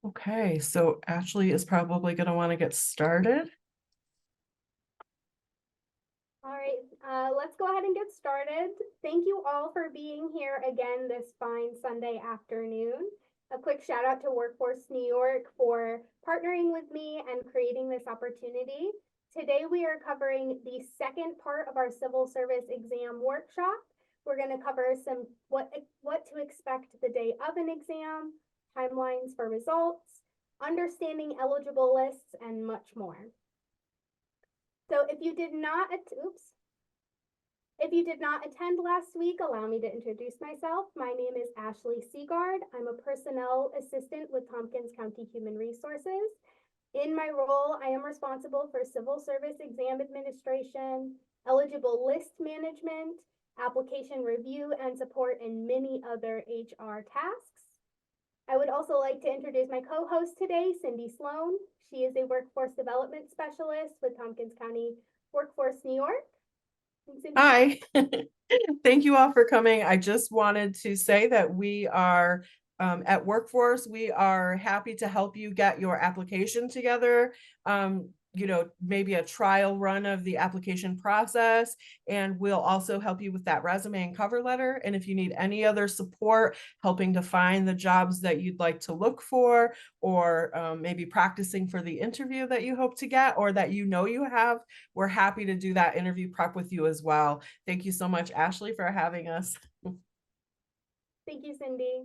Okay, so Ashley is probably going to want to get started. All right, let's go ahead and get started. Thank you all for being here again this fine Sunday afternoon. A quick shout out to Workforce New York for partnering with me and creating this opportunity. Today we are covering the second part of our civil service exam workshop. We're going to cover some what to expect the day of an exam, timelines for results, understanding eligible lists, and much more. So if you did not attend last week, allow me to introduce myself. My name is Ashley Seagard. I'm a personnel assistant with Tompkins County Human Resources. In my role, I am responsible for civil service exam administration, eligible list management, application review and support, and many other HR tasks. I would also like to introduce my co-host today, Cindy Sloan. She is a workforce development specialist with Tompkins County Workforce New York. Hi, thank you all for coming. I just wanted to say that we are at Workforce. We are happy to help you get your application together. Maybe a trial run of the application process, and we'll also help you with that resume and cover letter. And if you need any other support helping to find the jobs that you'd like to look for, or maybe practicing for the interview that you hope to get or that you have, we're happy to do that interview prep with you as well. Thank you so much, Ashley, for having us. Thank you, Cindy.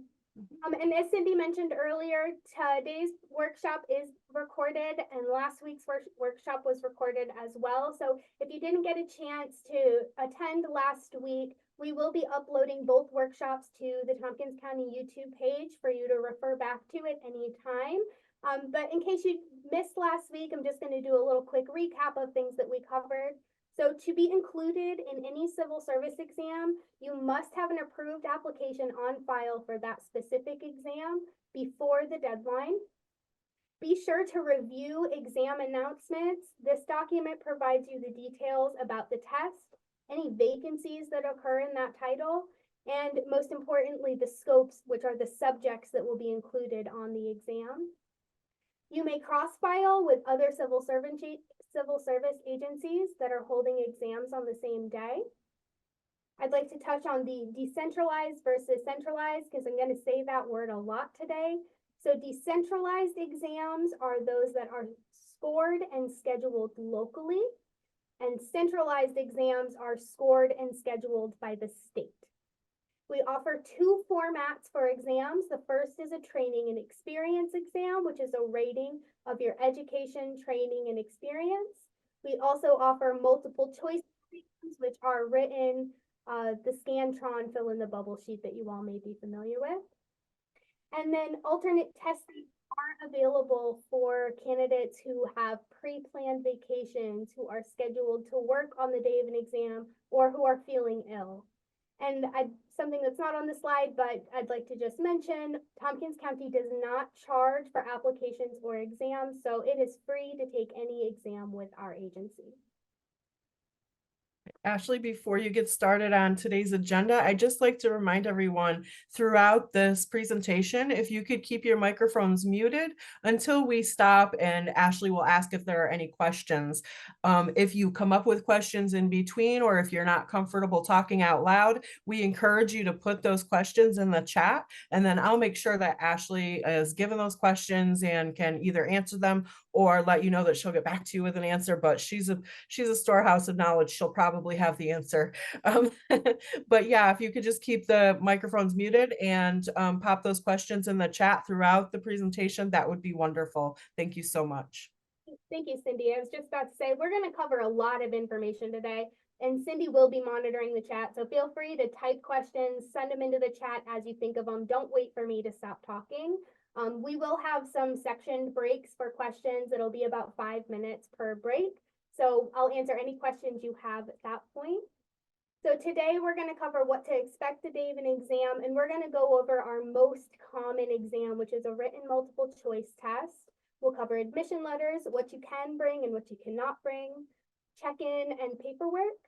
And as Cindy mentioned earlier, today's workshop is recorded and last week's workshop was recorded as well. So if you didn't get a chance to attend last week, we will be uploading both workshops to the Tompkins County YouTube page for you to refer back to at any time. But in case you missed last week, I'm just going to do a little quick recap of things that we covered. So to be included in any civil service exam, you must have an approved application on file for that specific exam before the deadline. Be sure to review exam announcements. This document provides you the details about the test, any vacancies that occur in that title, and most importantly, the scopes, which are the subjects that will be included on the exam. You may cross-file with other civil service agencies that are holding exams on the same day. I'd like to touch on the decentralized versus centralized because I'm going to say that word a lot today. So decentralized exams are those that are scored and scheduled locally, and centralized exams are scored and scheduled by the state. We offer two formats for exams. The first is a training and experience exam, which is a rating of your education, training, and experience. We also offer multiple choice exams, which are written, the Scantron fill in the bubble sheet that you all may be familiar with. And then alternate testing are available for candidates who have pre-planned vacations, who are scheduled to work on the day of an exam, or who are feeling ill. And something that's not on the slide, but I'd like to just mention, Tompkins County does not charge for applications or exams, so it is free to take any exam with our agency. Ashley, before you get started on today's agenda, I'd just like to remind everyone throughout this presentation, if you could keep your microphones muted until we stop and Ashley will ask if there are any questions. If you come up with questions in between, or if you're not comfortable talking out loud, we encourage you to put those questions in the chat, and then I'll make sure that Ashley is given those questions and can either answer them or let you know that she'll get back to you with an answer. But she's a storehouse of knowledge. She'll probably have the answer. But yeah, if you could just keep the microphones muted and pop those questions in the chat throughout the presentation, that would be wonderful. Thank you so much. Thank you, Cindy. I was just about to say, we're going to cover a lot of information today, and Cindy will be monitoring the chat. So feel free to type questions, send them into the chat as you think of them. Don't wait for me to stop talking. We will have some sectioned breaks for questions. It'll be about 5 minutes per break. So I'll answer any questions you have at that point. So today we're going to cover what to expect the day of an exam, and we're going to go over our most common exam, which is a written multiple choice test. We'll cover admission letters, what you can bring and what you cannot bring, check-in and paperwork,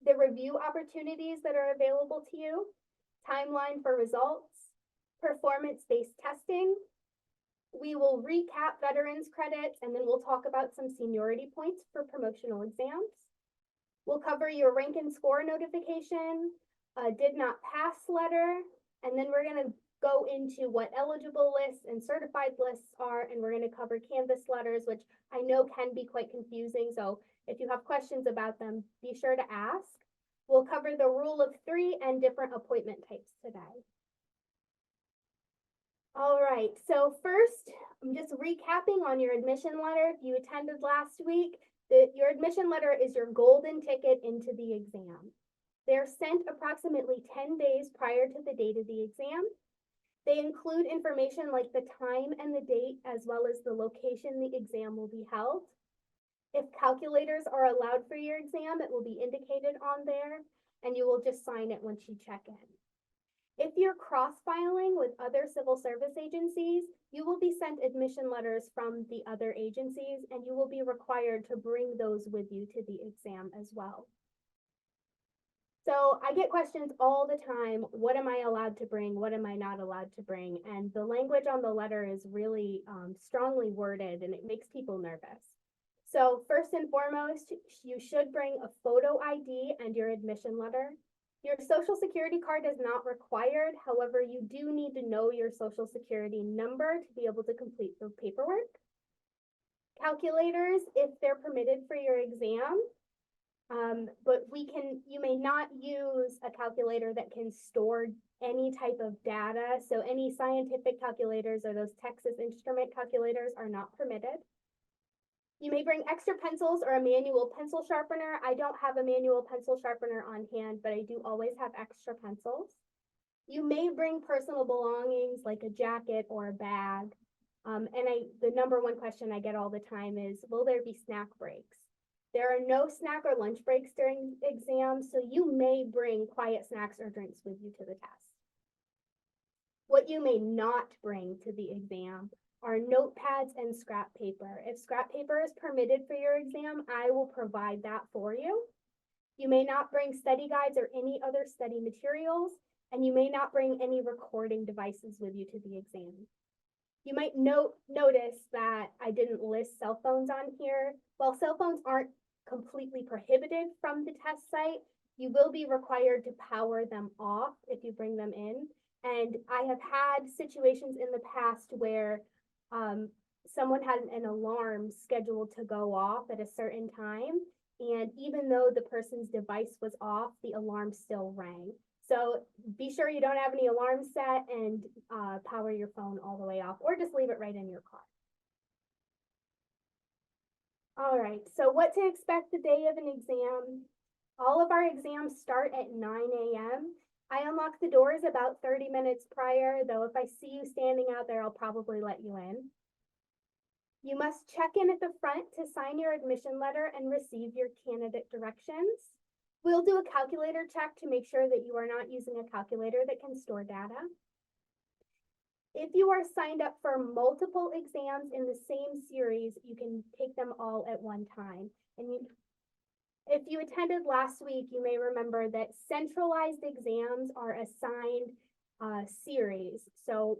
the review opportunities that are available to you, timeline for results, performance-based testing, We will recap veterans credits, and then we'll talk about some seniority points for promotional exams. We'll cover your rank and score notification, did not pass letter, and then we're going to go into what eligible lists and certified lists are, and we're going to cover Canvas letters, which I know can be quite confusing. So if you have questions about them, be sure to ask. We'll cover the rule of 3 and different appointment types today. All right, so first, I'm just recapping on your admission letter. If you attended last week, your admission letter is your golden ticket into the exam. They're sent approximately 10 days prior to the date of the exam. They include information like the time and the date, as well as the location the exam will be held. If calculators are allowed for your exam, it will be indicated on there, and you will just sign it once you check in. If you're cross-filing with other civil service agencies, you will be sent admission letters from the other agencies, and you will be required to bring those with you to the exam as well. So I get questions all the time, what am I allowed to bring? What am I not allowed to bring? And the language on the letter is really strongly worded, and it makes people nervous. So first and foremost, you should bring a photo ID and your admission letter. Your social security card is not required. However, you do need to know your social security number to be able to complete the paperwork. Calculators, if they're permitted for your exam, but you may not use a calculator that can store any type of data. So any scientific calculators or those Texas Instrument calculators are not permitted. You may bring extra pencils or a manual pencil sharpener. I don't have a manual pencil sharpener on hand, but I do always have extra pencils. You may bring personal belongings like a jacket or a bag. The number one question I get all the time is, will there be snack breaks? There are no snack or lunch breaks during exams, so you may bring quiet snacks or drinks with you to the test. What you may not bring to the exam are notepads and scrap paper. If scrap paper is permitted for your exam, I will provide that for you. You may not bring study guides or any other study materials, and you may not bring any recording devices with you to the exam. You might notice that I didn't list cell phones on here. While cell phones aren't completely prohibited from the test site, you will be required to power them off if you bring them in. And I have had situations in the past where someone had an alarm scheduled to go off at a certain time, and even though the person's device was off, the alarm still rang. So be sure you don't have any alarms set, and power your phone all the way off, or just leave it right in your car. All right, so what to expect the day of an exam. All of our exams start at 9 a.m. I unlock the doors about 30 minutes prior, though if I see you standing out there, I'll probably let you in. You must check in at the front to sign your admission letter and receive your candidate directions. We'll do a calculator check to make sure that you are not using a calculator that can store data. If you are signed up for multiple exams in the same series, you can take them all at one time. And if you attended last week, you may remember that centralized exams are assigned series. So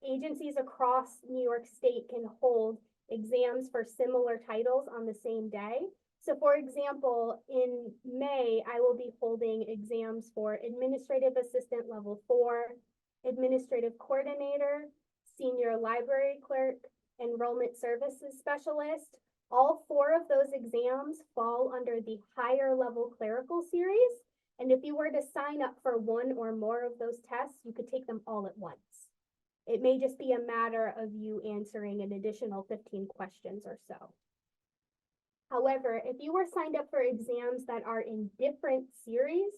agencies across New York State can hold exams for similar titles on the same day. So for example, in May, I will be holding exams for Administrative Assistant Level 4, Administrative Coordinator, Senior Library Clerk, Enrollment Services Specialist. All 4 of those exams fall under the higher level clerical series. And if you were to sign up for one or more of those tests, you could take them all at once. It may just be a matter of you answering an additional 15 questions or so. However, if you were signed up for exams that are in different series,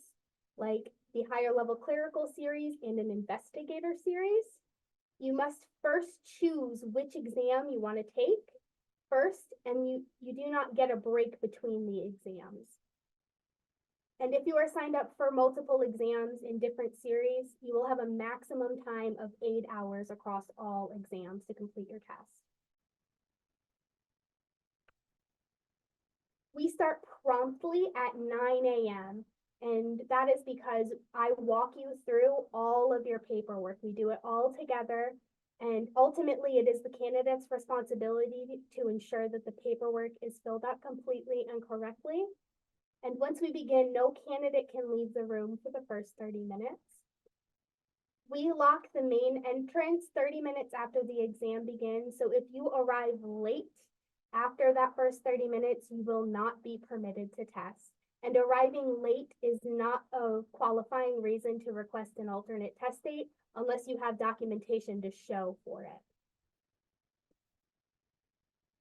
like the higher level clerical series and an investigator series, you must first choose which exam you want to take first, and you do not get a break between the exams. And if you are signed up for multiple exams in different series, you will have a maximum time of 8 hours across all exams to complete your test. We start promptly at 9 a.m. and that is because I walk you through all of your paperwork. We do it all together, And ultimately, it is the candidate's responsibility to ensure that the paperwork is filled out completely and correctly. And once we begin, no candidate can leave the room for the first 30 minutes. We lock the main entrance 30 minutes after the exam begins. So if you arrive late after that first 30 minutes, you will not be permitted to test. And arriving late is not a qualifying reason to request an alternate test date unless you have documentation to show for it.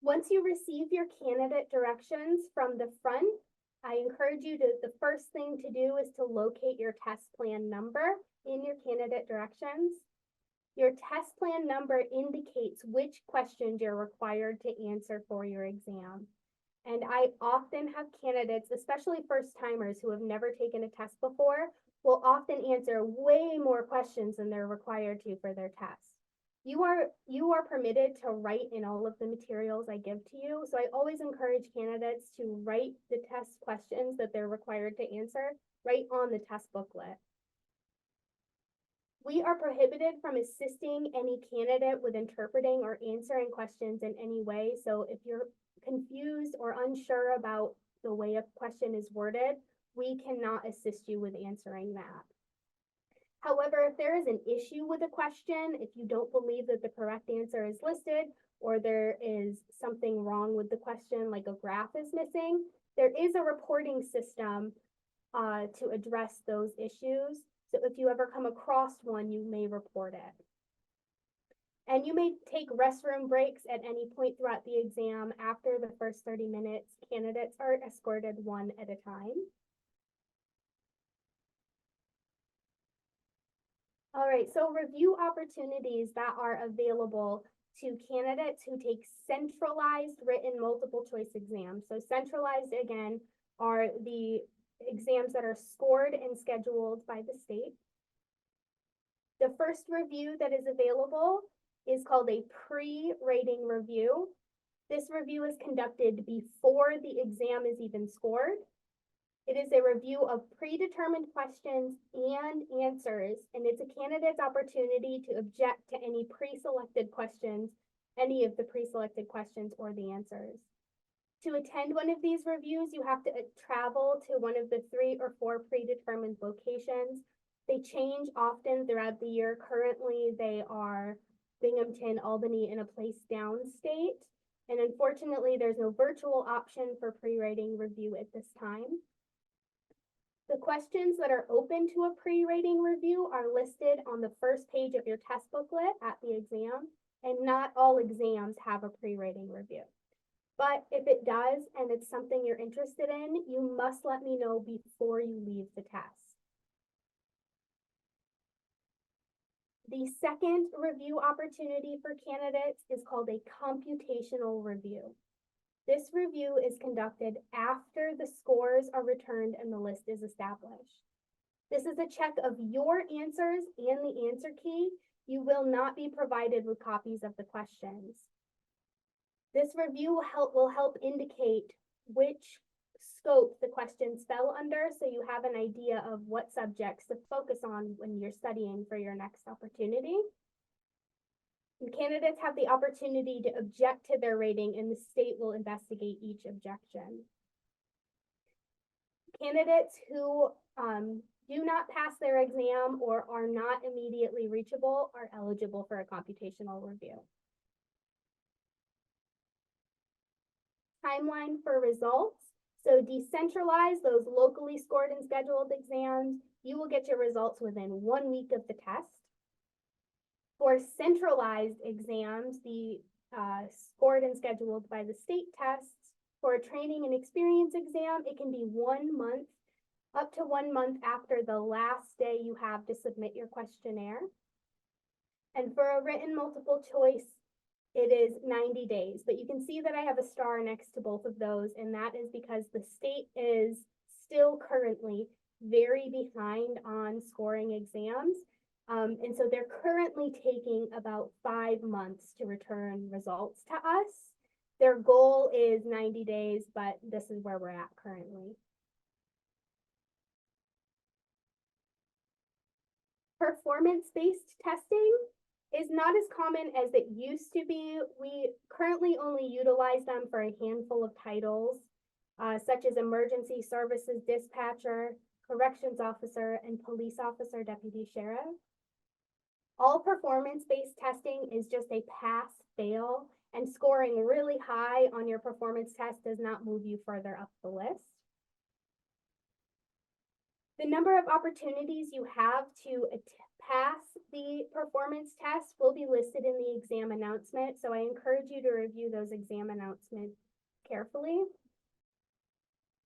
Once you receive your candidate directions from the front, I encourage you to, the first thing to do is to locate your test plan number in your candidate directions. Your test plan number indicates which questions you're required to answer for your exam. And I often have candidates, especially first timers who have never taken a test before, will often answer way more questions than they're required to for their test. You are permitted to write in all of the materials I give to you. So I always encourage candidates to write the test questions that they're required to answer right on the test booklet. We are prohibited from assisting any candidate with interpreting or answering questions in any way. So if you're confused or unsure about the way a question is worded, we cannot assist you with answering that. However, if there is an issue with a question, if you don't believe that the correct answer is listed, or there is something wrong with the question, like a graph is missing, there is a reporting system to address those issues. So if you ever come across one, you may report it. And you may take restroom breaks at any point throughout the exam. After the first 30 minutes, candidates are escorted one at a time. All right, so review opportunities that are available to candidates who take centralized written multiple choice exams. So centralized, again, are the exams that are scored and scheduled by the state. The first review that is available is called a pre-rating review. This review is conducted before the exam is even scored. It is a review of predetermined questions and answers, and it's a candidate's opportunity to object to any pre-selected questions, any of the pre-selected questions or the answers. To attend one of these reviews, you have to travel to one of the 3 or 4 predetermined locations. They change often throughout the year. Currently, they are Binghamton, Albany, and a place downstate. And unfortunately, there's no virtual option for pre-rating review at this time. The questions that are open to a pre-rating review are listed on the first page of your test booklet at the exam, and not all exams have a pre-rating review. But if it does, and it's something you're interested in, you must let me know before you leave the test. The second review opportunity for candidates is called a computational review. This review is conducted after the scores are returned and the list is established. This is a check of your answers and the answer key. You will not be provided with copies of the questions. This review will help indicate which scope the questions fell under, so you have an idea of what subjects to focus on when you're studying for your next opportunity. And candidates have the opportunity to object to their rating, and the state will investigate each objection. Candidates who do not pass their exam or are not immediately reachable are eligible for a computational review. Timeline for results. So decentralized, those locally scored and scheduled exams, you will get your results within 1 week of the test. For centralized exams, the scored and scheduled by the state tests, for a training and experience exam, it can be 1 month, up to 1 month after the last day you have to submit your questionnaire. And for a written multiple choice, it is 90 days, but you can see that I have a star next to both of those, and that is because the state is still currently very behind on scoring exams. And so they're currently taking about 5 months to return results to us. Their goal is 90 days, but this is where we're at currently. Performance-based testing. is not as common as it used to be. We currently only utilize them for a handful of titles, such as emergency services dispatcher, corrections officer, and police officer deputy sheriff. All performance-based testing is just a pass fail, and scoring really high on your performance test does not move you further up the list. The number of opportunities you have to pass the performance test will be listed in the exam announcement, so I encourage you to review those exam announcements carefully.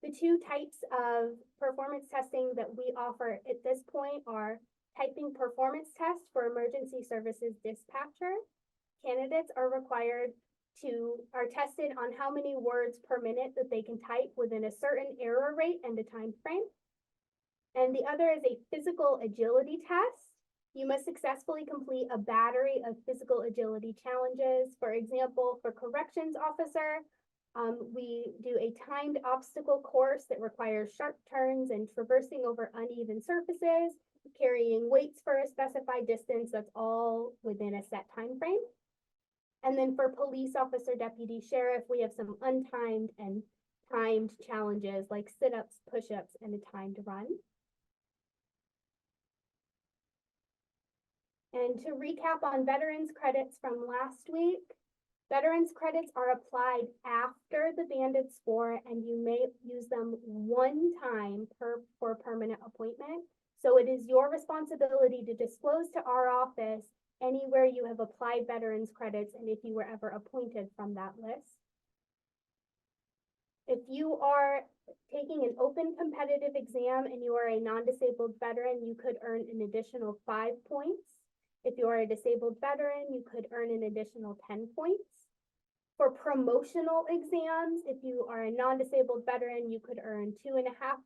The two types of performance testing that we offer at this point are typing performance test for emergency services dispatcher. Candidates are tested on how many words per minute that they can type within a certain error rate and a time frame. And the other is a physical agility test. You must successfully complete a battery of physical agility challenges. For example, for corrections officer, we do a timed obstacle course that requires sharp turns and traversing over uneven surfaces, carrying weights for a specified distance. That's all within a set time frame. And then for police officer deputy sheriff, we have some untimed and timed challenges like sit-ups, push-ups, and a timed run. And to recap on veterans credits from last week, veterans credits are applied after the banded score, and you may use them one time for permanent appointment. So it is your responsibility to disclose to our office anywhere you have applied veterans credits and if you were ever appointed from that list. If you are taking an open competitive exam and you are a non-disabled veteran, you could earn an additional 5 points. If you are a disabled veteran, you could earn an additional 10 points. For promotional exams, if you are a non-disabled veteran, you could earn 2.5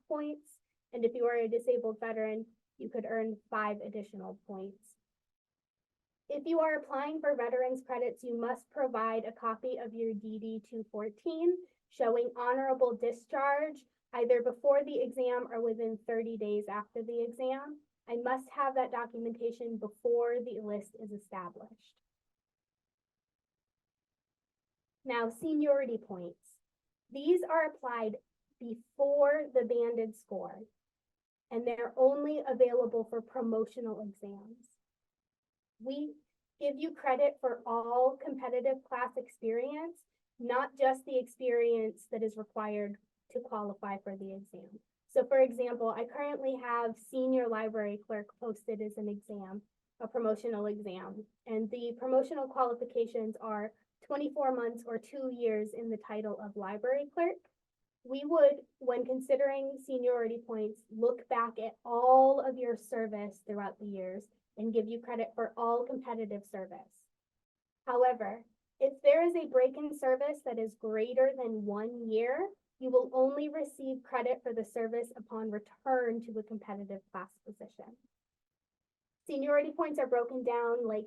points. And if you are a disabled veteran, you could earn 5 additional points. If you are applying for veterans credits, you must provide a copy of your DD 214 showing honorable discharge either before the exam or within 30 days after the exam. I must have that documentation before the list is established. Now, seniority points. These are applied before the banded score, and they're only available for promotional exams. We give you credit for all competitive class experience, not just the experience that is required to qualify for the exam. So for example, I currently have senior library clerk posted as an exam, a promotional exam, and the promotional qualifications are 24 months or 2 years in the title of library clerk. We would, when considering seniority points, look back at all of your service throughout the years and give you credit for all competitive service. However, if there is a break in service that is greater than 1 year, you will only receive credit for the service upon return to a competitive class position. Seniority points are broken down like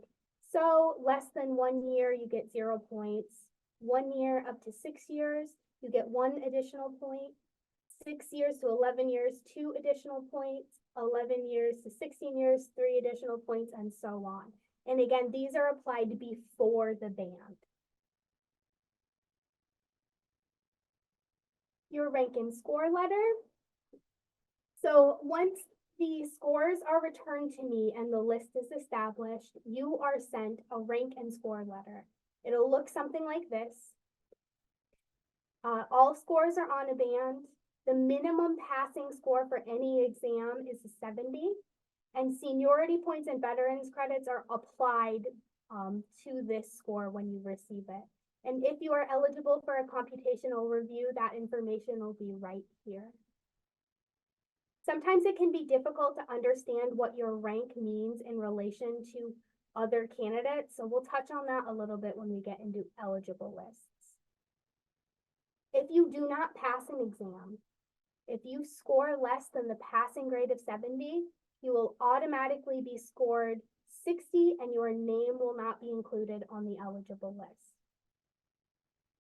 so: less than 1 year, you get 0 points. 1 year up to 6 years, you get 1 additional point. 6 years to 11 years, 2 additional points. 11 years to 16 years, 3 additional points, and so on. And again, these are applied before the band. Your rank and score letter. So once the scores are returned to me and the list is established, you are sent a rank and score letter. It'll look something like this. All scores are on a band. The minimum passing score for any exam is a 70, and seniority points and veterans credits are applied to this score when you receive it. And if you are eligible for a computational review, that information will be right here. Sometimes it can be difficult to understand what your rank means in relation to other candidates, so we'll touch on that a little bit when we get into eligible lists. If you do not pass an exam, if you score less than the passing grade of 70, you will automatically be scored 60 and your name will not be included on the eligible list.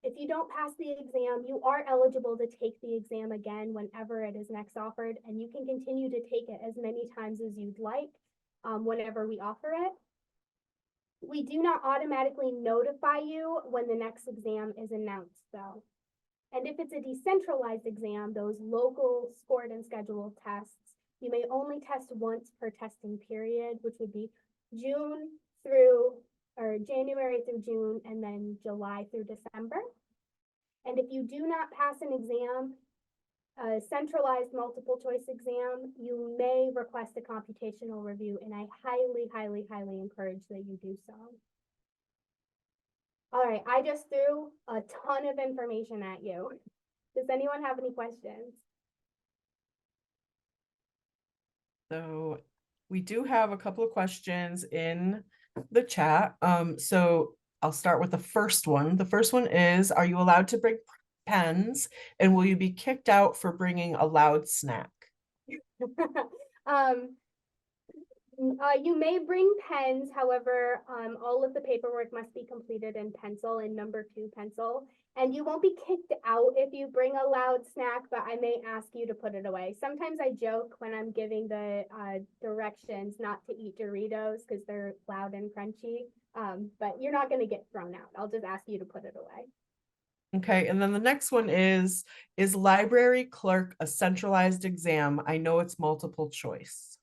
If you don't pass the exam, you are eligible to take the exam again whenever it is next offered, and you can continue to take it as many times as you'd like whenever we offer it. We do not automatically notify you when the next exam is announced, though. And if it's a decentralized exam, those local scored and scheduled tests, you may only test once per testing period, which would be June through, or January through June, and then July through December. And if you do not pass an exam, a centralized multiple choice exam, you may request a computational review, and I highly, highly, highly encourage that you do so. All right, I just threw a ton of information at you. Does anyone have any questions? So we do have a couple of questions in the chat. So I'll start with the first one. The first one is, are you allowed to bring pens, and will you be kicked out for bringing a loud snack? You may bring pens, however, all of the paperwork must be completed in pencil, in number 2 pencil. And you won't be kicked out if you bring a loud snack, but I may ask you to put it away. Sometimes I joke when I'm giving the directions not to eat Doritos because they're loud and crunchy. But you're not going to get thrown out. I'll just ask you to put it away. Okay, and then the next one is library clerk a centralized exam? I know it's multiple choice.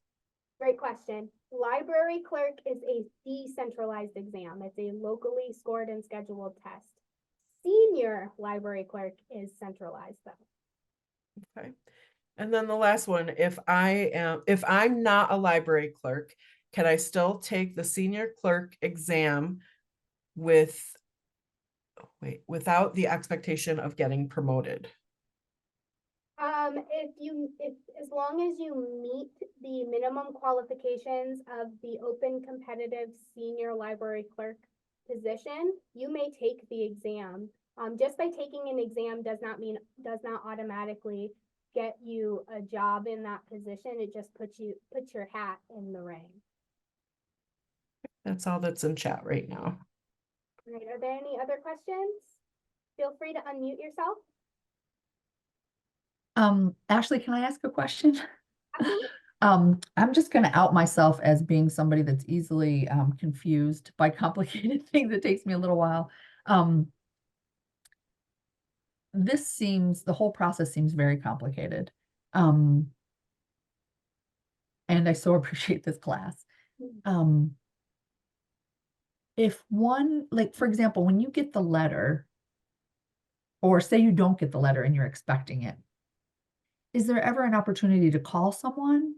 Great question. Library clerk is a decentralized exam. It's a locally scored and scheduled test. Senior library clerk is centralized though. Okay. And then the last one, if I'm not a library clerk, can I still take the senior clerk exam without the expectation of getting promoted? If as long as you meet the minimum qualifications of the open competitive senior library clerk position, you may take the exam. Just by taking an exam does not automatically get you a job in that position. It just puts your hat in the ring. That's all that's in chat right now. All right, are there any other questions? Feel free to unmute yourself. Ashley, can I ask a question? Absolutely. I'm just going to out myself as being somebody that's easily confused by complicated things. It takes me a little while. The whole process seems very complicated. And I so appreciate this class. If one, like, for example, when you get the letter, or say you don't get the letter and you're expecting it, is there ever an opportunity to call someone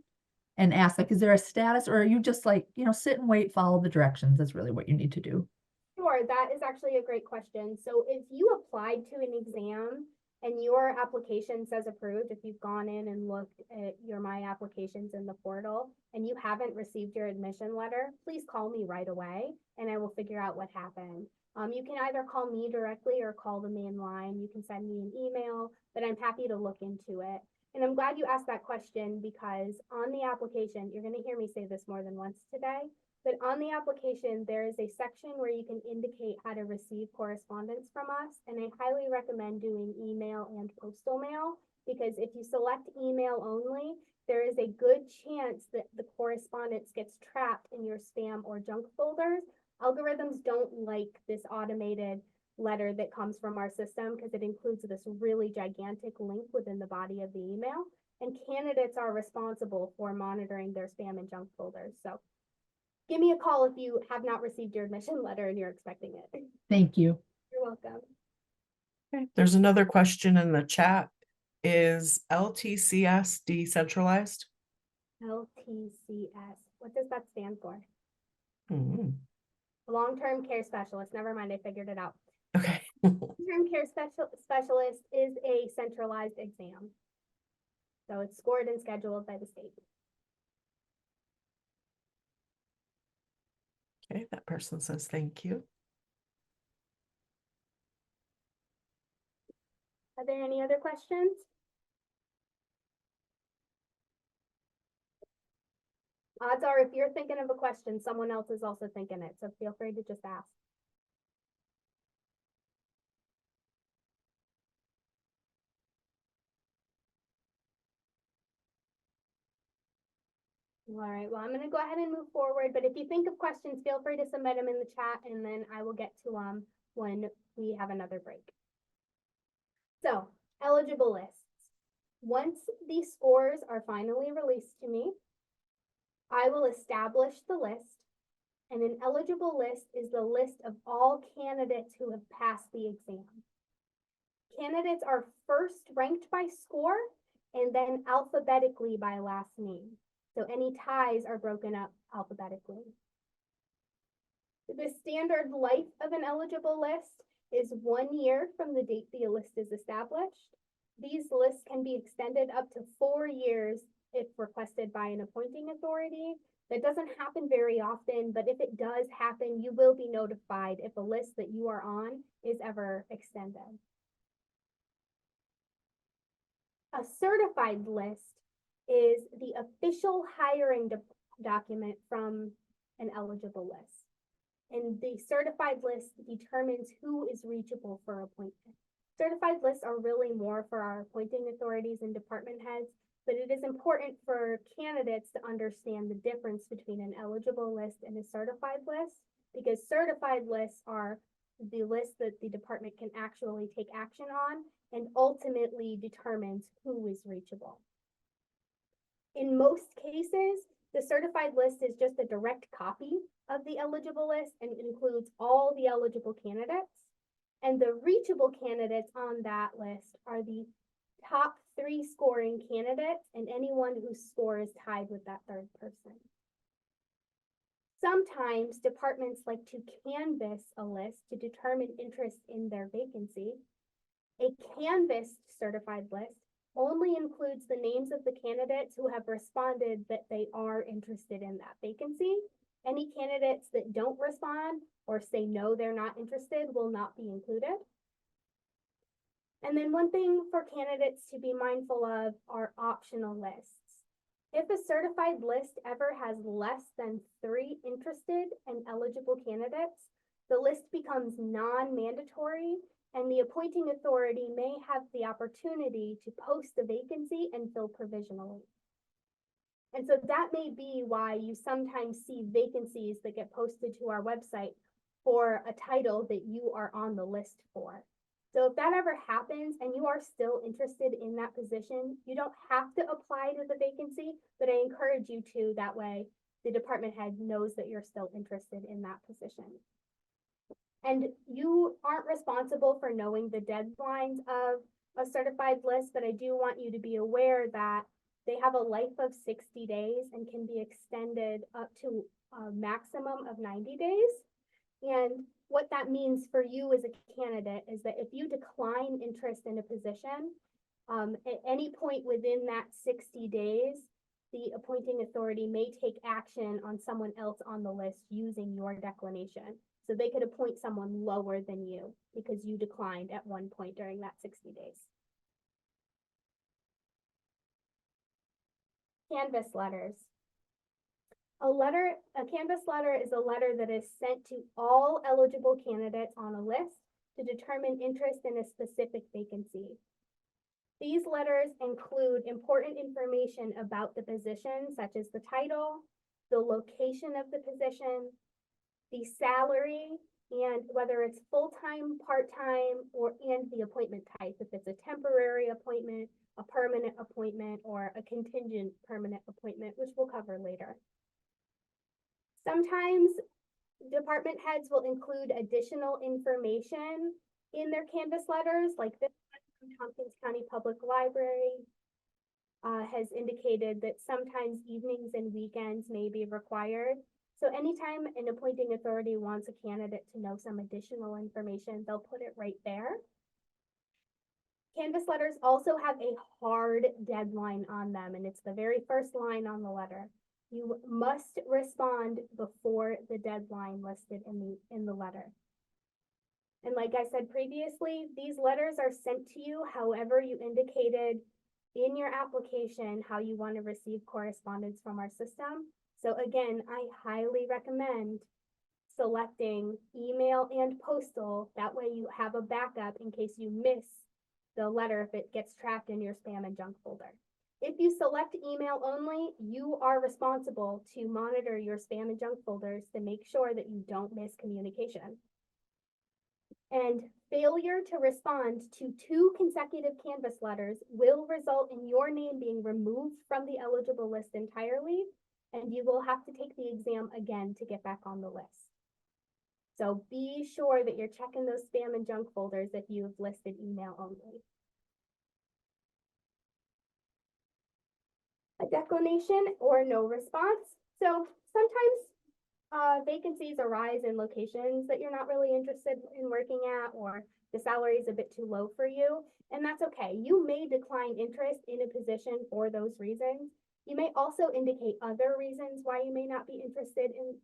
and ask, like, is there a status, or are you just like, sit and wait, follow the directions? That's really what you need to do. Sure, that is actually a great question. So if you applied to an exam and your application says approved, if you've gone in and looked at your My Applications in the portal and you haven't received your admission letter, please call me right away and I will figure out what happened. You can either call me directly or call the main line. You can send me an email, but I'm happy to look into it. And I'm glad you asked that question because on the application, you're going to hear me say this more than once today, but on the application, there is a section where you can indicate how to receive correspondence from us. And I highly recommend doing email and postal mail because if you select email only, there is a good chance that the correspondence gets trapped in your spam or junk folders. Algorithms don't like this automated letter that comes from our system because it includes this really gigantic link within the body of the email. And candidates are responsible for monitoring their spam and junk folders. So give me a call if you have not received your admission letter and you're expecting it. Thank you. You're welcome. Okay. There's another question in the chat. Is LTCS decentralized? LTCS. What does that stand for? Long-term care specialist. Never mind, I figured it out. Okay. Long-term care specialist is a centralized exam. So it's scored and scheduled by the state. Okay, that person says thank you. Are there any other questions? Odds are if you're thinking of a question, someone else is also thinking it. So feel free to just ask. All right, well, I'm gonna go ahead and move forward, but if you think of questions, feel free to submit them in the chat and then I will get to them when we have another break. So, eligible lists. Once the scores are finally released to me, I will establish the list, and an eligible list is the list of all candidates who have passed the exam. Candidates are first ranked by score and then alphabetically by last name. So any ties are broken up alphabetically. The standard life of an eligible list is 1 year from the date the list is established. These lists can be extended up to 4 years if requested by an appointing authority. That doesn't happen very often, but if it does happen, you will be notified if a list that you are on is ever extended. A certified list is the official hiring document from an eligible list. And the certified list determines who is reachable for appointment. Certified lists are really more for our appointing authorities and department heads, but it is important for candidates to understand the difference between an eligible list and a certified list, because certified lists are the list that the department can actually take action on and ultimately determines who is reachable. In most cases, the certified list is just a direct copy of the eligible list and it includes all the eligible candidates. And the reachable candidates on that list are the top 3 scoring candidates and anyone whose score is tied with that third person. Sometimes departments like to canvass a list to determine interest in their vacancy. A canvassed certified list only includes the names of the candidates who have responded that they are interested in that vacancy. Any candidates that don't respond or say no, they're not interested will not be included. And then one thing for candidates to be mindful of are optional lists. If a certified list ever has less than 3 interested and eligible candidates, the list becomes non-mandatory and the appointing authority may have the opportunity to post a vacancy and fill provisionally. And so that may be why you sometimes see vacancies that get posted to our website for a title that you are on the list for. So if that ever happens and you are still interested in that position, you don't have to apply to the vacancy, but I encourage you to. That way the department head knows that you're still interested in that position. And you aren't responsible for knowing the deadlines of a certified list, but I do want you to be aware that they have a life of 60 days and can be extended up to a maximum of 90 days. And what that means for you as a candidate is that if you decline interest in a position, at any point within that 60 days, the appointing authority may take action on someone else on the list using your declination. So they could appoint someone lower than you because you declined at one point during that 60 days. Canvas letters. A canvas letter is a letter that is sent to all eligible candidates on a list to determine interest in a specific vacancy. These letters include important information about the position, such as the title, the location of the position, the salary, and whether it's full-time, part-time, and the appointment type, if it's a temporary appointment, a permanent appointment, or a contingent permanent appointment, which we'll cover later. Sometimes department heads will include additional information in their canvas letters, like this one from Tompkins County Public Library has indicated that sometimes evenings and weekends may be required. So anytime an appointing authority wants a candidate to know some additional information, they'll put it right there. Canvas letters also have a hard deadline on them, and it's the very first line on the letter. You must respond before the deadline listed in the letter. And like I said previously, these letters are sent to you however you indicated in your application how you want to receive correspondence from our system. So again, I highly recommend selecting email and postal. That way you have a backup in case you miss the letter if it gets trapped in your spam and junk folder. If you select email only, you are responsible to monitor your spam and junk folders to make sure that you don't miss communication. And failure to respond to 2 consecutive Canvas letters will result in your name being removed from the eligible list entirely, and you will have to take the exam again to get back on the list. So be sure that you're checking those spam and junk folders if you've listed email only. A declination or no response. So sometimes vacancies arise in locations that you're not really interested in working at, or the salary is a bit too low for you, and that's okay. You may decline interest in a position for those reasons. You may also indicate other reasons why you may not be interested in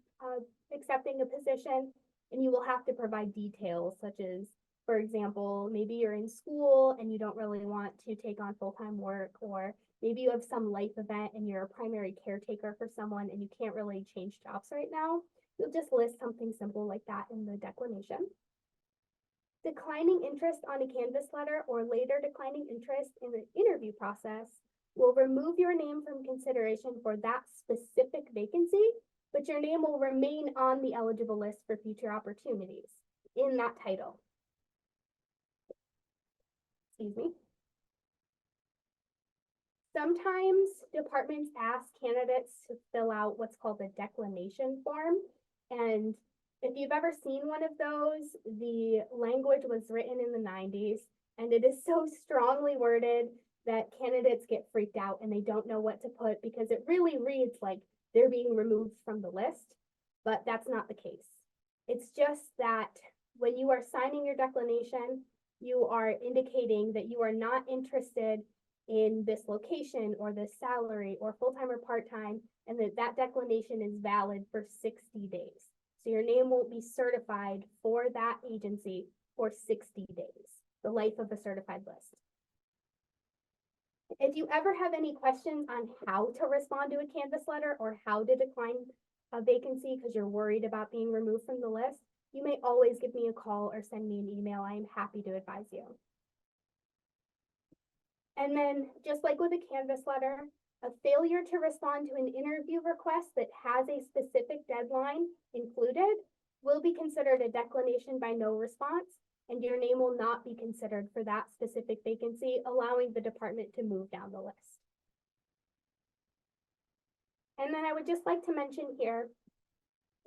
accepting a position, and you will have to provide details such as, for example, maybe you're in school and you don't really want to take on full-time work, or maybe you have some life event and you're a primary caretaker for someone and you can't really change jobs right now. You'll just list something simple like that in the declination. Declining interest on a Canvas letter or later declining interest in the interview process will remove your name from consideration for that specific vacancy, but your name will remain on the eligible list for future opportunities in that title. Excuse me. Sometimes departments ask candidates to fill out what's called a declination form. And if you've ever seen one of those, the language was written in the 90s, and it is so strongly worded that candidates get freaked out and they don't know what to put, because it really reads like they're being removed from the list, but that's not the case. It's just that when you are signing your declination, you are indicating that you are not interested in this location or this salary or full-time or part-time, and that declination is valid for 60 days. So your name won't be certified for that agency for 60 days, the life of a certified list. If you ever have any questions on how to respond to a Canvas letter or how to decline a vacancy because you're worried about being removed from the list, you may always give me a call or send me an email. I am happy to advise you. And then, just like with a Canvas letter, a failure to respond to an interview request that has a specific deadline included will be considered a declination by no response, and your name will not be considered for that specific vacancy, allowing the department to move down the list. And then I would just like to mention here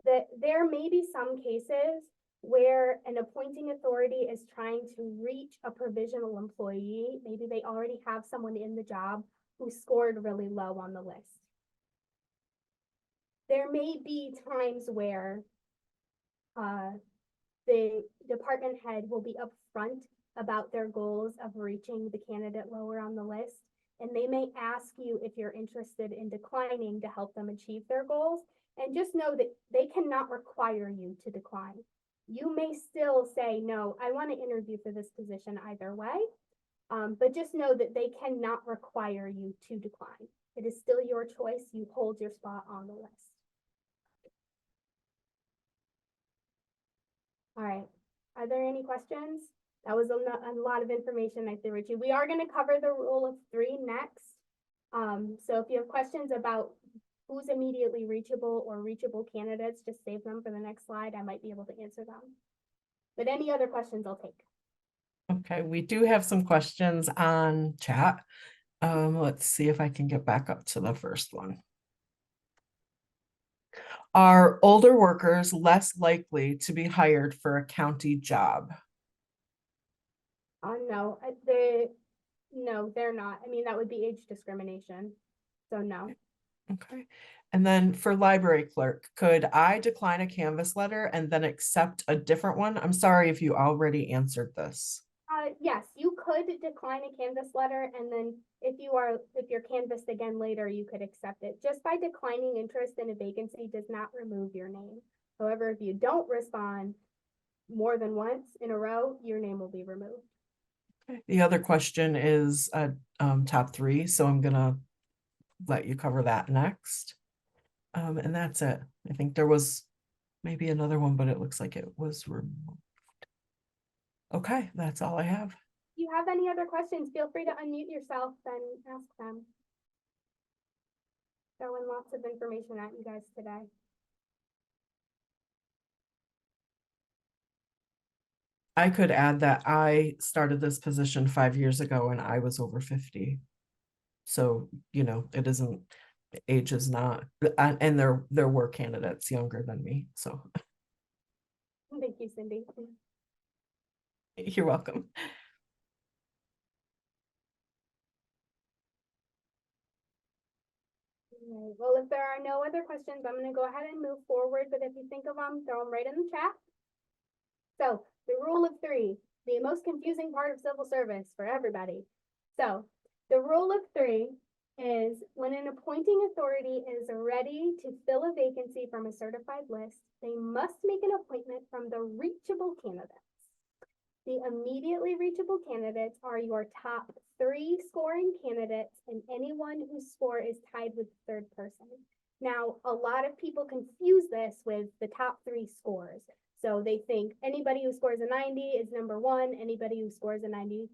that there may be some cases where an appointing authority is trying to reach a provisional employee. Maybe they already have someone in the job who scored really low on the list. There may be times where the department head will be upfront about their goals of reaching the candidate lower on the list, and they may ask you if you're interested in declining to help them achieve their goals. And just know that they cannot require you to decline. You may still say, no, I want to interview for this position either way, but just know that they cannot require you to decline. It is still your choice. You hold your spot on the list. All right, are there any questions? That was a lot of information I threw at you. We are going to cover the rule of 3 next. So if you have questions about who's immediately reachable or reachable candidates, just save them for the next slide. I might be able to answer them. But any other questions I'll take. Okay, we do have some questions on chat. Let's see if I can get back up to the first one. Are older workers less likely to be hired for a county job? No, no, they're not. I mean, that would be age discrimination. So no. Okay. And then for library clerk, could I decline a Canvas letter and then accept a different one? I'm sorry if you already answered this. Yes, you could decline a Canvas letter, and then if you're canvassed again later, you could accept it. Just by declining interest in a vacancy does not remove your name. However, if you don't respond more than once in a row, your name will be removed. Okay. The other question is top 3, so I'm gonna let you cover that next. And that's it. I think there was maybe another one, but it looks like it was removed. Okay, that's all I have. If you have any other questions, feel free to unmute yourself and ask them. throwing lots of information at you guys today. I could add that I started this position 5 years ago and I was over 50. So, it isn't, age is not, and there were candidates younger than me. So Thank you, Cindy. you're welcome. Right. Well, if there are no other questions, I'm going to go ahead and move forward, but if you think of them, throw them right in the chat. So the rule of three, the most confusing part of civil service for everybody. So the rule of three is when an appointing authority is ready to fill a vacancy from a certified list, they must make an appointment from the reachable candidates. The immediately reachable candidates are your top 3 scoring candidates and anyone whose score is tied with the third person. Now, a lot of people confuse this with the top 3 scores. So they think anybody who scores a 90 is number 1, anybody who scores a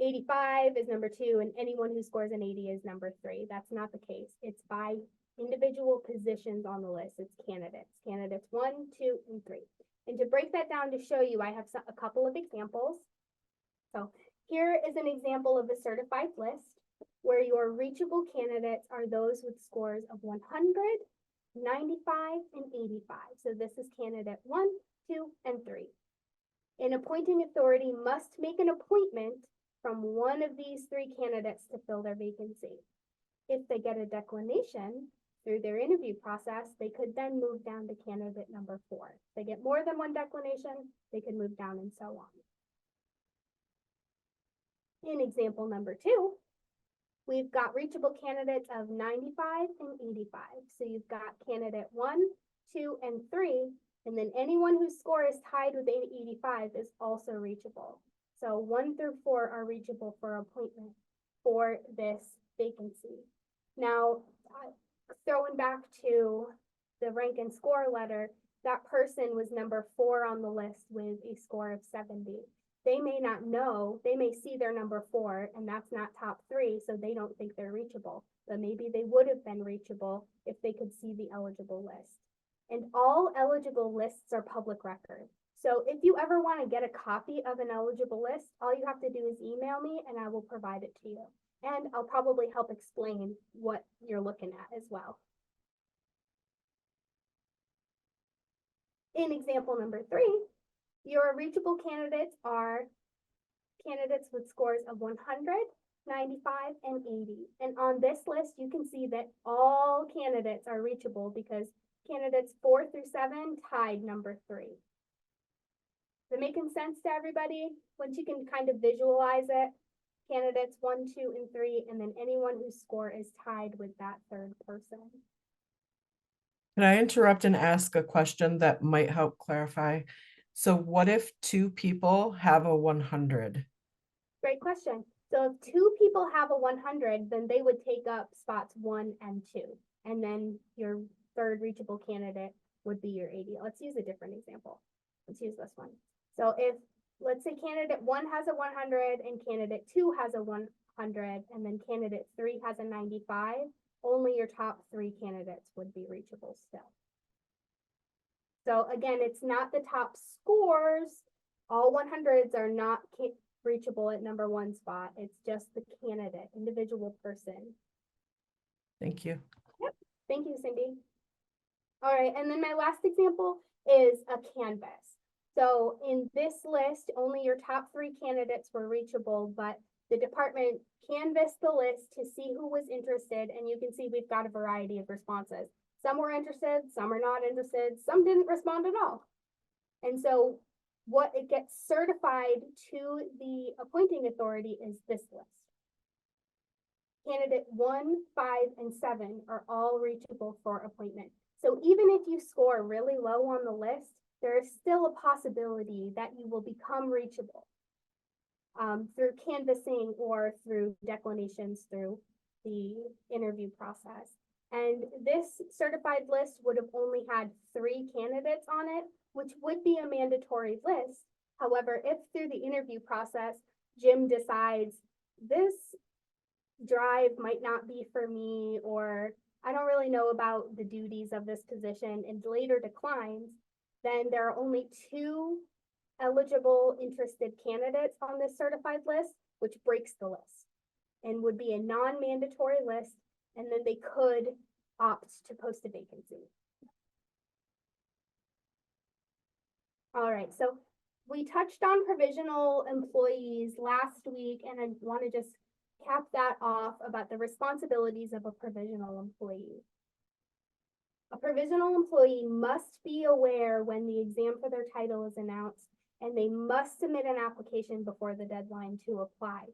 85 is number 2, and anyone who scores an 80 is number 3. That's not the case. It's by individual positions on the list. It's candidates 1, 2, and 3. And to break that down to show you, I have a couple of examples. So here is an example of a certified list where your reachable candidates are those with scores of 100, 95, and 85. So this is candidate 1, 2, and 3. An appointing authority must make an appointment from one of these 3 candidates to fill their vacancy. If they get a declination through their interview process, they could then move down to candidate number 4. If they get more than 1 declination, they could move down and so on. In example number 2, we've got reachable candidates of 95 and 85. So you've got candidate 1, 2, and 3, and then anyone whose score is tied with 85 is also reachable. So 1 through 4 are reachable for appointment for this vacancy. Now, throwing back to the rank and score letter, that person was number 4 on the list with a score of 70. They may not know, they may see their number 4 and that's not top 3, so they don't think they're reachable, but maybe they would have been reachable if they could see the eligible list. And all eligible lists are public record. So if you ever want to get a copy of an eligible list, all you have to do is email me and I will provide it to you. And I'll probably help explain what you're looking at as well. In example number 3, your reachable candidates are candidates with scores of 100, 95, and 80. And on this list, you can see that all candidates are reachable because candidates 4 through 7 tied number 3. Is it making sense to everybody? Once you can kind of visualize it, candidates 1, 2, and 3, and then anyone whose score is tied with that third person. Can I interrupt and ask a question that might help clarify? So what if 2 people have a 100? Great question. So if 2 people have a 100, then they would take up spots 1 and 2. And then your third reachable candidate would be your 80. Let's use a different example. Let's use this one. So if, let's say candidate 1 has a 100 and candidate 2 has a 100, and then candidate 3 has a 95, only your top 3 candidates would be reachable still. So again, it's not the top scores. All 100s are not reachable at number 1 spot. It's just the candidate, individual person. Thank you. Yep. Thank you, Cindy. All right, and then my last example is a canvas. So in this list, only your top 3 candidates were reachable, but the department canvassed the list to see who was interested, and you can see we've got a variety of responses. Some were interested, some are not interested, some didn't respond at all. And so what it gets certified to the appointing authority is this list. Candidate 1, 5, and 7 are all reachable for appointment. So even if you score really low on the list, there is still a possibility that you will become reachable through canvassing or through declinations through the interview process. And this certified list would have only had 3 candidates on it, which would be a mandatory list. However, if through the interview process, Jim decides this drive might not be for me, or I don't really know about the duties of this position and later declines, then there are only 2 eligible interested candidates on this certified list, which breaks the list and would be a non-mandatory list, and then they could opt to post a vacancy. All right, so we touched on provisional employees last week, and I want to just cap that off about the responsibilities of a provisional employee. A provisional employee must be aware when the exam for their title is announced, and they must submit an application before the deadline to apply.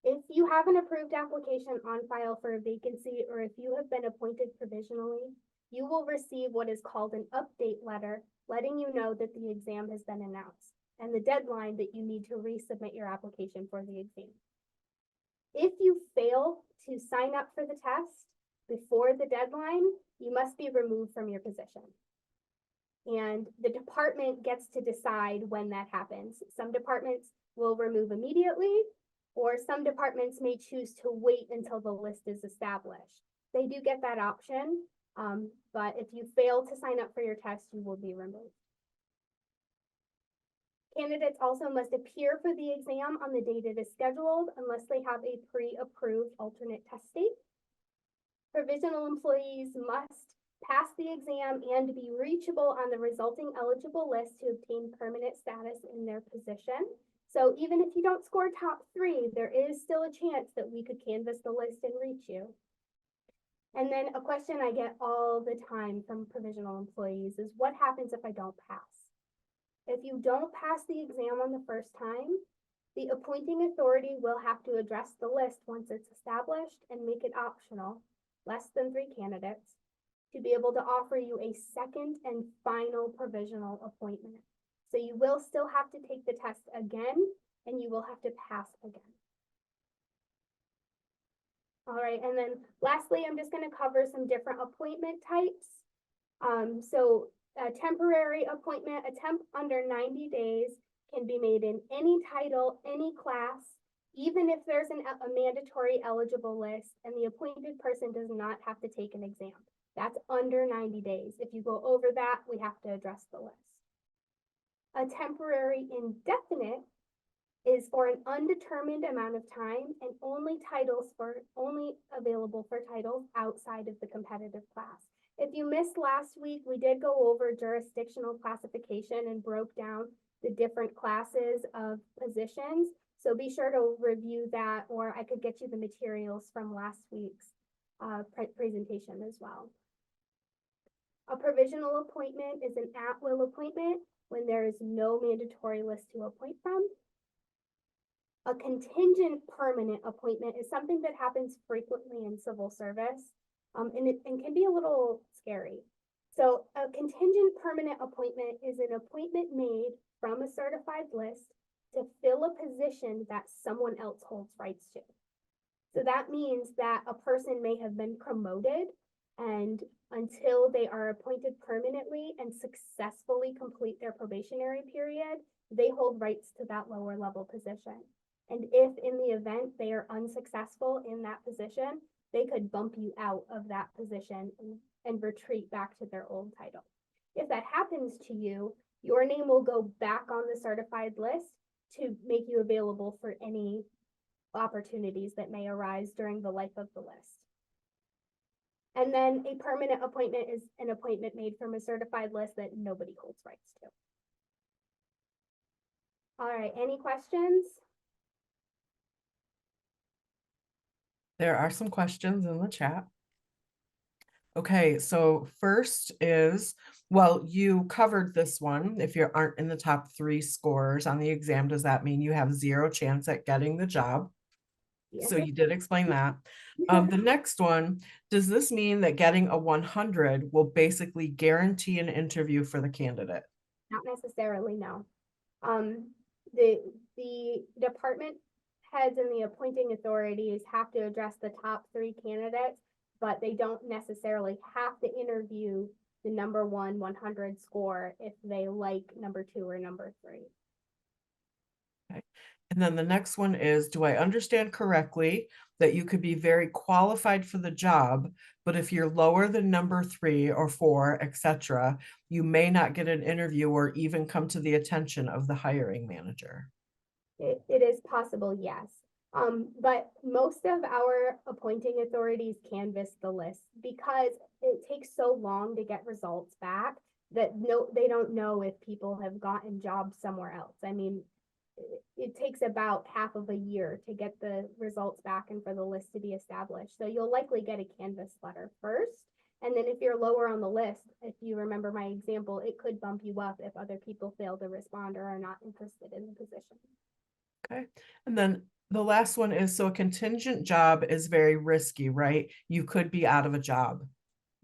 If you have an approved application on file for a vacancy, or if you have been appointed provisionally, you will receive what is called an update letter, letting you know that the exam has been announced and the deadline that you need to resubmit your application for the exam. If you fail to sign up for the test before the deadline, you must be removed from your position. And the department gets to decide when that happens. Some departments will remove immediately, or some departments may choose to wait until the list is established. They do get that option, but if you fail to sign up for your test, you will be removed. Candidates also must appear for the exam on the date it is scheduled unless they have a pre-approved alternate test date. Provisional employees must pass the exam and be reachable on the resulting eligible list to obtain permanent status in their position. So even if you don't score top 3, there is still a chance that we could canvass the list and reach you. And then a question I get all the time from provisional employees is, what happens if I don't pass? If you don't pass the exam on the first time, the appointing authority will have to address the list once it's established and make it optional, less than 3 candidates, to be able to offer you a second and final provisional appointment. So you will still have to take the test again, and you will have to pass again. All right, and then lastly, I'm just going to cover some different appointment types. A temporary appointment, a temp under 90 days, can be made in any title, any class, even if there's a mandatory eligible list and the appointed person does not have to take an exam. That's under 90 days. If you go over that, we have to address the list. A temporary indefinite is for an undetermined amount of time and only available for titles outside of the competitive class. If you missed last week, we did go over jurisdictional classification and broke down the different classes of positions. So be sure to review that, or I could get you the materials from last week's presentation as well. A provisional appointment is an at-will appointment when there is no mandatory list to appoint from. A contingent permanent appointment is something that happens frequently in civil service, and can be a little scary. So a contingent permanent appointment is an appointment made from a certified list to fill a position that someone else holds rights to. So that means that a person may have been promoted, and until they are appointed permanently and successfully complete their probationary period, they hold rights to that lower level position. And if in the event they are unsuccessful in that position, they could bump you out of that position and retreat back to their old title. If that happens to you, your name will go back on the certified list to make you available for any opportunities that may arise during the life of the list. And then a permanent appointment is an appointment made from a certified list that nobody holds rights to. All right, any questions? There are some questions in the chat. Okay, so first is, well, you covered this one. If you aren't in the top 3 scores on the exam, does that mean you have 0 chance at getting the job? Yes. So you did explain that. The next one, does this mean that getting a 100 will basically guarantee an interview for the candidate? Not necessarily, no. The department heads and the appointing authorities have to address the top 3 candidates, but they don't necessarily have to interview the number 100 score if they like number 2 or number 3. Okay. And then the next one is, do I understand correctly that you could be very qualified for the job, but if you're lower than number 3 or 4, etc., you may not get an interview or even come to the attention of the hiring manager? It is possible, yes. But most of our appointing authorities canvass the list because it takes so long to get results back that they don't know if people have gotten jobs somewhere else. I mean, it takes about half of a year to get the results back and for the list to be established. So you'll likely get a canvas letter first. And then if you're lower on the list, if you remember my example, it could bump you up if other people fail to respond or are not interested in the position. Okay. And then the last one is, so a contingent job is very risky, right? You could be out of a job.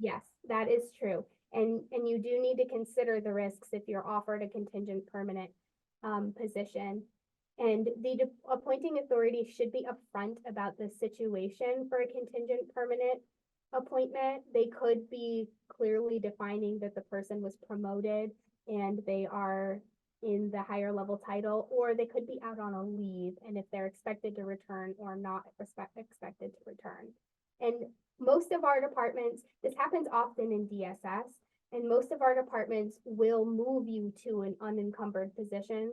Yes, that is true. And you do need to consider the risks if you're offered a contingent permanent position. And the appointing authority should be upfront about the situation for a contingent permanent appointment. They could be clearly defining that the person was promoted and they are in the higher level title, or they could be out on a leave and if they're expected to return or not expected to return. And most of our departments, this happens often in DSS, and most of our departments will move you to an unencumbered position,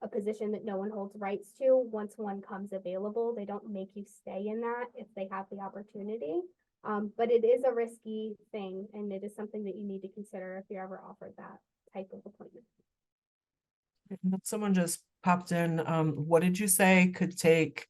a position that no one holds rights to. Once one comes available, they don't make you stay in that if they have the opportunity. But it is a risky thing, and it is something that you need to consider if you're ever offered that type of appointment. Someone just popped in. What did you say could take?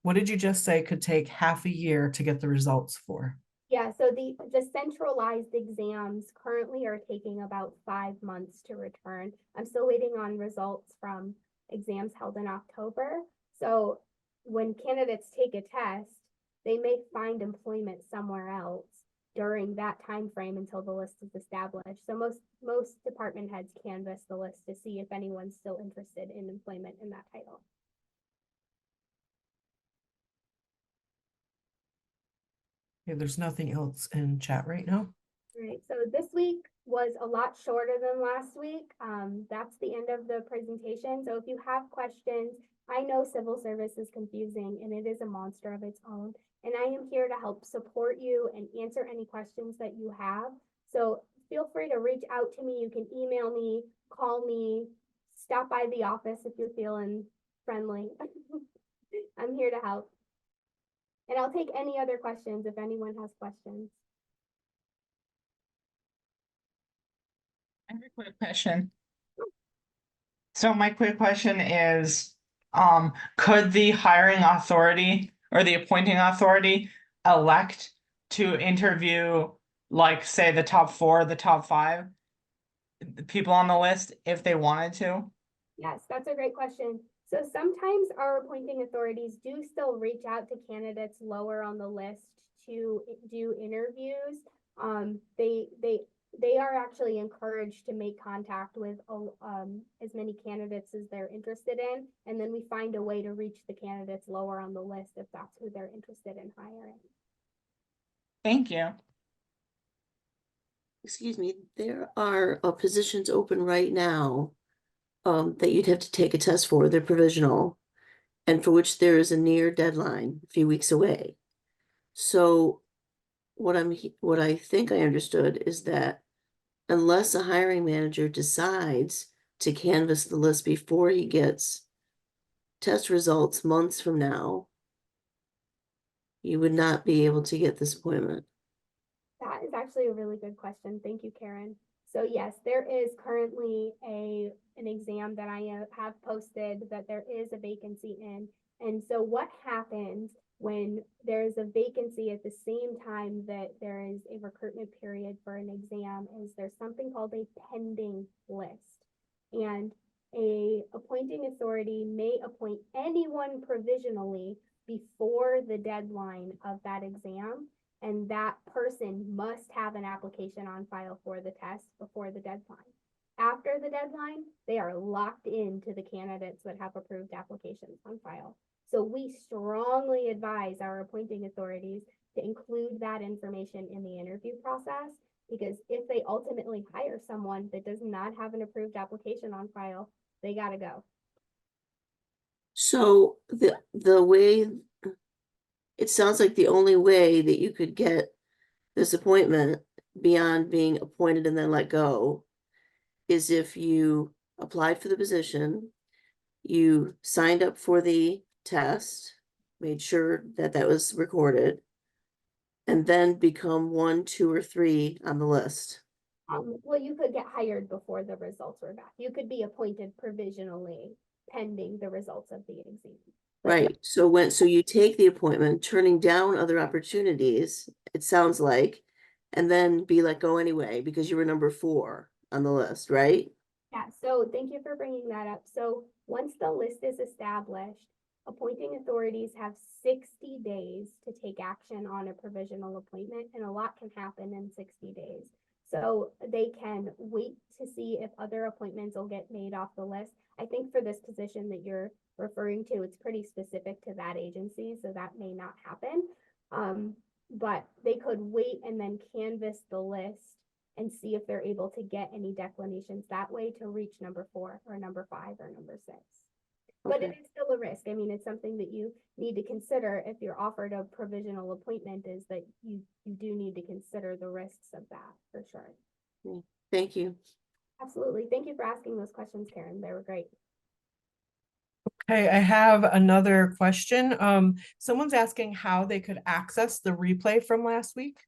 What did you just say could take half a year to get the results for? Yeah, so the centralized exams currently are taking about 5 months to return. I'm still waiting on results from exams held in October. So when candidates take a test, they may find employment somewhere else during that time frame until the list is established. So most department heads canvass the list to see if anyone's still interested in employment in that title. Okay, there's nothing else in chat right now. Right, so this week was a lot shorter than last week. That's the end of the presentation. So if you have questions, I know civil service is confusing and it is a monster of its own. And I am here to help support you and answer any questions that you have. So feel free to reach out to me. You can email me, call me, stop by the office if you're feeling friendly. I'm here to help. And I'll take any other questions if anyone has questions. I have a quick question. So my quick question is, could the hiring authority or the appointing authority elect to interview, like, say, the top 4, the top 5 people on the list if they wanted to? Yes, that's a great question. So sometimes our appointing authorities do still reach out to candidates lower on the list to do interviews. They are actually encouraged to make contact with as many candidates as they're interested in, and then we find a way to reach the candidates lower on the list if that's who they're interested in hiring. Thank you. Excuse me, there are positions open right now that you'd have to take a test for. They're provisional, and for which there is a near deadline a few weeks away. So what I think I understood is that unless a hiring manager decides to canvass the list before he gets test results months from now, you would not be able to get this appointment. That is actually a really good question. Thank you, Karen. So yes, there is currently an exam that I have posted that there is a vacancy in. And so what happens when there's a vacancy at the same time that there is a recruitment period for an exam is there's something called a pending list. And a appointing authority may appoint anyone provisionally before the deadline of that exam. And that person must have an application on file for the test before the deadline. After the deadline, they are locked into the candidates that have approved applications on file. So we strongly advise our appointing authorities to include that information in the interview process, because if they ultimately hire someone that does not have an approved application on file, they gotta go. So the way, it sounds like the only way that you could get this appointment beyond being appointed and then let go is if you applied for the position, you signed up for the test, made sure that that was recorded, and then become 1, 2, or 3 on the list. Well, you could get hired before the results were back. You could be appointed provisionally pending the results of the exam. But Right, so you take the appointment, turning down other opportunities, it sounds like, and then be let go anyway, because you were number 4 on the list, right? yeah, so thank you for bringing that up. So once the list is established, appointing authorities have 60 days to take action on a provisional appointment, and a lot can happen in 60 days. So they can wait to see if other appointments will get made off the list. I think for this position that you're referring to, it's pretty specific to that agency, so that may not happen. But they could wait and then canvass the list and see if they're able to get any declinations that way to reach number 4 or number 5 or number 6. But it Okay. is still a risk. I mean, it's something that you need to consider if you're offered a provisional appointment, is that you do need to consider the risks of that for sure. Thank you. Absolutely. Thank you for asking those questions, Karen. They were great. Okay, I have another question. Someone's asking how they could access the replay from last week.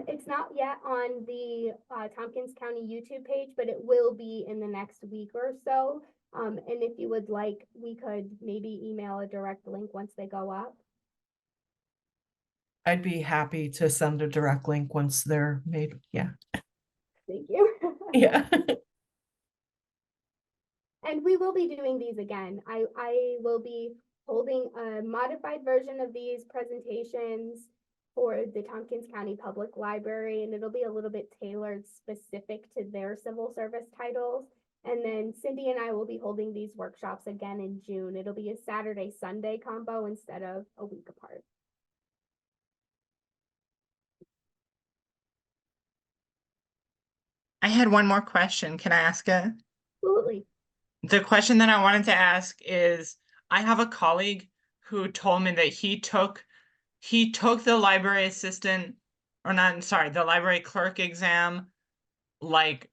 It's not yet on the Tompkins County YouTube page, but it will be in the next week or so. And if you would like, we could maybe email a direct link once they go up. I'd be happy to send a direct link once they're made. Yeah. Thank you. Yeah. And we will be doing these again. I will be holding a modified version of these presentations for the Tompkins County Public Library, and it'll be a little bit tailored specific to their civil service titles. And then Cindy and I will be holding these workshops again in June. It'll be a Saturday, Sunday combo instead of a week apart. I had one more question. Can I ask it? Absolutely. The question that I wanted to ask is, I have a colleague who told me that he took the library assistant, or not, sorry, the library clerk exam like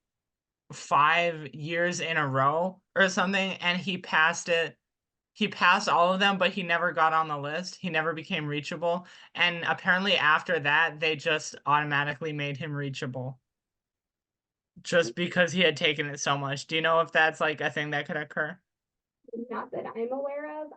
5 years in a row or something, and he passed it. He passed all of them, but he never got on the list. He never became reachable. And apparently after that, they just automatically made him reachable. Just because he had taken it so much. Do you know if that's like a thing that could occur? Not that I'm aware of.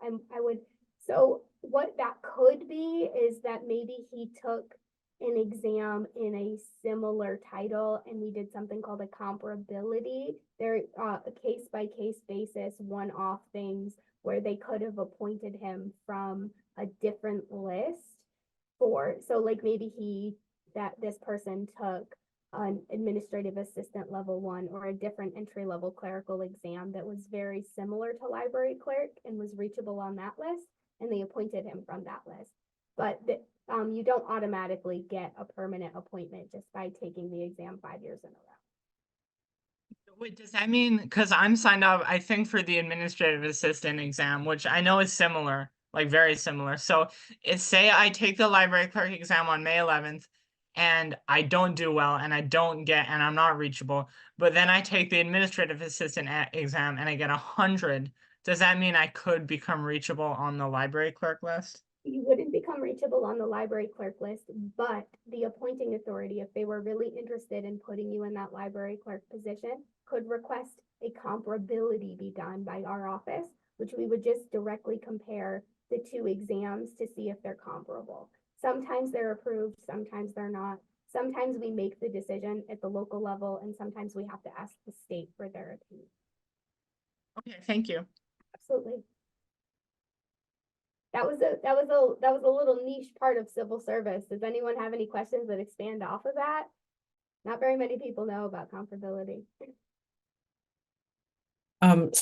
So what that could be is that maybe he took an exam in a similar title and we did something called a comparability. There a case by case basis, one-off things where they could have appointed him from a different list so like maybe this person took an administrative assistant level 1 or a different entry level clerical exam that was very similar to library clerk and was reachable on that list, and they appointed him from that list. But you don't automatically get a permanent appointment just by taking the exam 5 years in a row. Wait, does that mean, because I'm signed up, I think, for the administrative assistant exam, which I know is similar, like very similar. So say I take the library clerk exam on May 11th and I don't do well and and I'm not reachable, but then I take the administrative assistant exam and I get 100. Does that mean I could become reachable on the library clerk list? You wouldn't become reachable on the library clerk list, but the appointing authority, if they were really interested in putting you in that library clerk position, could request a comparability be done by our office, which we would just directly compare the 2 exams to see if they're comparable. Sometimes they're approved, sometimes they're not. Sometimes we make the decision at the local level, and sometimes we have to ask the state for their opinion. Okay, thank you. Absolutely. That was a little niche part of civil service. Does anyone have any questions that expand off of that? Not very many people know about comparability.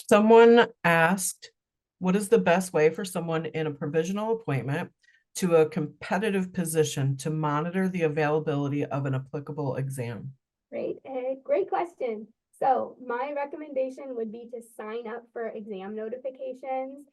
Someone asked, what is the best way for someone in a provisional appointment to a competitive position to monitor the availability of an applicable exam? Great question. So my recommendation would be to sign up for exam notifications.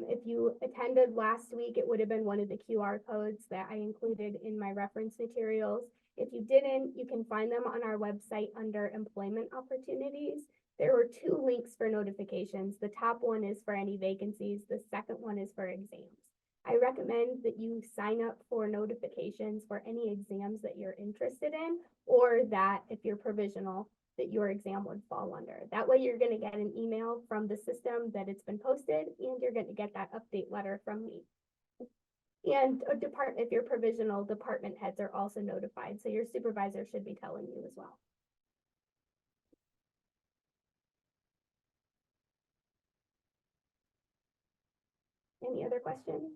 If you attended last week, it would have been one of the QR codes that I included in my reference materials. If you didn't, you can find them on our website under employment opportunities. There were 2 links for notifications. The top one is for any vacancies. The second one is for exams. I recommend that you sign up for notifications for any exams that you're interested in, or that if you're provisional, that your exam would fall under. That way you're gonna get an email from the system that it's been posted, and you're gonna get that update letter from me. And if you're provisional, department heads are also notified, so your supervisor should be telling you as well. Any other questions?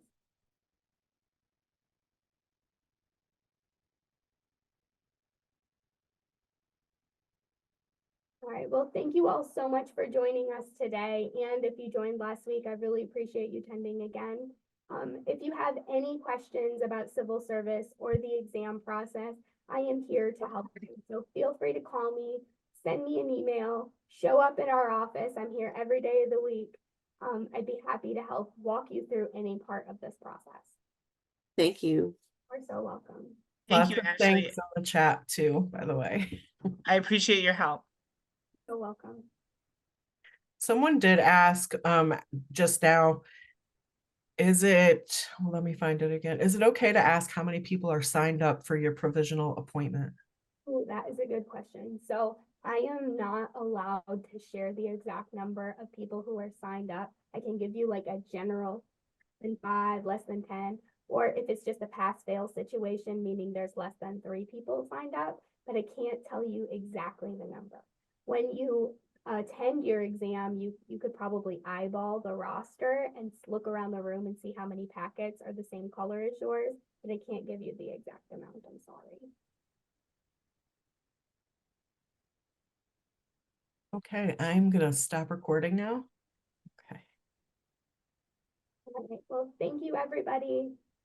All right, well, thank you all so much for joining us today. And if you joined last week, I really appreciate you attending again. If you have any questions about civil service or the exam process, I am here to help you. So feel free to call me, send me an email, show up in our office. I'm here every day of the week. I'd be happy to help walk you through any part of this process. Thank you. You're so welcome. Thank Lots you, of Ashley. thanks on the chat too, by the way. I appreciate your help. So welcome. Someone did ask just now, is it, let me find it again. Is it okay to ask how many people are signed up for your provisional appointment? Ooh, that is a good question. So I am not allowed to share the exact number of people who are signed up. I can give you like a general than 5, less than 10, or if it's just a pass-fail situation, meaning there's less than 3 people signed up, but I can't tell you exactly the number. When you attend your exam, you could probably eyeball the roster and look around the room and see how many packets are the same color as yours, but I can't give you the exact amount, I'm sorry. Okay, I'm gonna stop recording now. Okay. All right, well, thank you, everybody.